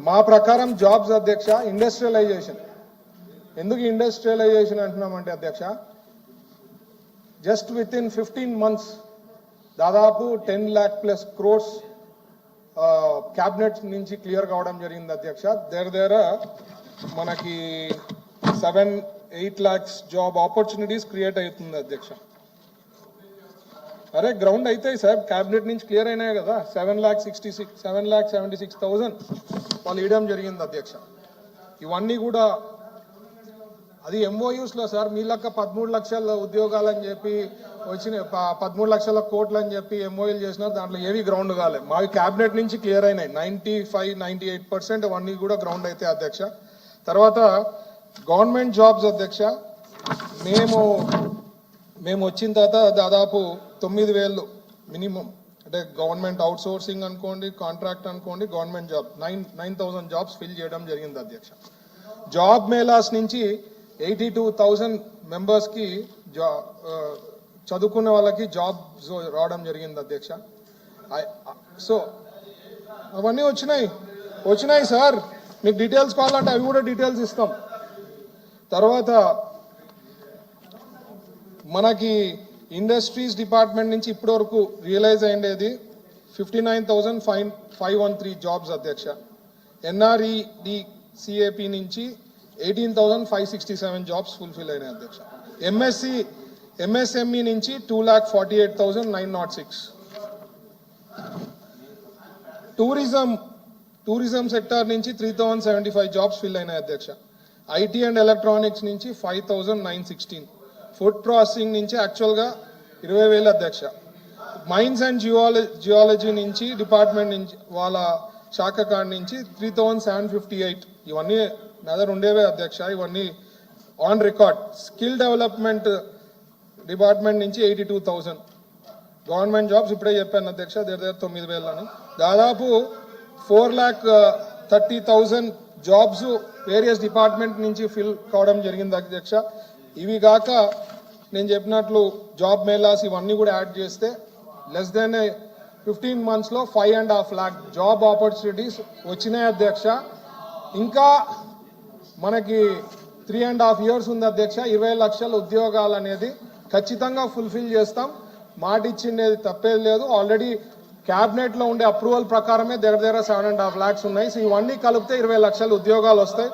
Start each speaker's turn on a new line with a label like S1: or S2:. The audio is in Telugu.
S1: మా ప్రకారం జాబ్స్ అధ్యక్ష ఇండస్ట్రియలైజేషన్. ఎందుకు ఇండస్ట్రియలైజేషన్ అంటున్నామంటే అధ్యక్ష, జస్ట్ విత్ ఇన్ 15 months దాదాపు 10 lakh plus crores క్యాబినెట్ నుంచి క్లియర్ కావడం జరిగింది అధ్యక్ష. దేర్ మనకి 7-8 lakhs జాబ్ ఆపర్చునిటీస్ క్రియేట్ అవుతుంది అధ్యక్ష. అరే గ్రౌండ్ అవుతాయి సార్, క్యాబినెట్ నుంచి క్లియర్ అయినాయి కదా. 7,76,000 వాళ్ళు ఇవ్వడం జరిగింది అధ్యక్ష. ఇవన్నీ కూడా అది ఎంఓయూస్లో సార్. మీ లెక్క 13 లక్షల ఉద్యోగాలని చెప్పి వచ్చిన 13 లక్షల కోట్లు అని చెప్పి ఎంఓయూలు చేసినారు, దాంట్లో ఏవి గ్రౌండ్ కాలేదు. మావి క్యాబినెట్ నుంచి క్లియర్ అయినాయి. 95-98% అవన్నీ కూడా గ్రౌండ్ అయితే అధ్యక్ష. తర్వాత గవర్నమెంట్ జాబ్స్ అధ్యక్ష, మేము వచ్చిన తర్వాత దాదాపు 9,000 మినిమం, అంటే గవర్నమెంట్ అవుట్ సోర్సింగ్ అనుకోండి, కాంట్రాక్ట్ అనుకోండి, గవర్నమెంట్ జాబ్ 9,000 జాబ్స్ ఫిల్ చేయడం జరిగింది అధ్యక్ష. జాబ్ మేళాస్ నుంచి 82,000 మెంబర్స్కి చదువుకున్న వాళ్ళకి జాబ్స్ రావడం జరిగింది అధ్యక్ష. సో అవన్నీ వచ్చినాయి సార్. మీకు డీటెయిల్స్ కావాలంటే అవి కూడా డీటెయిల్స్ ఇస్తాం. తర్వాత మనకి ఇండస్ట్రీస్ డిపార్ట్మెంట్ నుంచి ఇప్పటి వరకు రియలైజ్ అయ్యేది 59,513 జాబ్స్ అధ్యక్ష. NREDCAP నుంచి 18,567 జాబ్స్ ఫుల్ఫిల్ అయినాయి అధ్యక్ష. MSME నుంచి 2,48,906. టూరిజం సెక్టార్ నుంచి 3,075 జాబ్స్ ఫిల్ అయినాయి అధ్యక్ష. IT అండ్ ఎలక్ట్రానిక్స్ నుంచి 5,916. ఫుడ్ ప్రాసెసింగ్ నుంచి యాక్చువల్గా 20,000 అధ్యక్ష. మైన్స్ అండ్ జియాలజీ నుంచి డిపార్ట్మెంట్ నుంచి వాళ్ళ శాఖ కాడి నుంచి 3,758. ఇవన్నీ నా దగ్గర ఉండేవే అధ్యక్ష, ఇవన్నీ on record. Skill development department నుంచి 82,000 గవర్నమెంట్ జాబ్స్ ఇప్పుడే చెప్పాను అధ్యక్ష. దగ్గర 9,000 అని. దాదాపు 4,30,000 జాబ్స్ వేరియస్ డిపార్ట్మెంట్ నుంచి ఫిల్ కావడం జరిగింది అధ్యక్ష. ఇవి కాక నేను చెప్పినట్లు జాబ్ మేళాస్ ఇవన్నీ కూడా యాడ్ చేస్తే less than 15 monthsలో 5.5 lakh job opportunities వచ్చినాయి అధ్యక్ష. ఇంకా మనకి 3.5 years ఉంది అధ్యక్ష. 20 లక్షల ఉద్యోగాలు అనేది ఖచ్చితంగా ఫుల్ఫిల్ చేస్తాం. మాట ఇచ్చిండేది తప్పేది లేదు. ఆల్రెడీ క్యాబినెట్లో ఉండే అప్రూవల్ ప్రకారమే దగ్గర 7.5 lakhs ఉన్నాయి. సో ఇవన్నీ కలిపితే 20 లక్షల ఉద్యోగాలు వస్తాయి.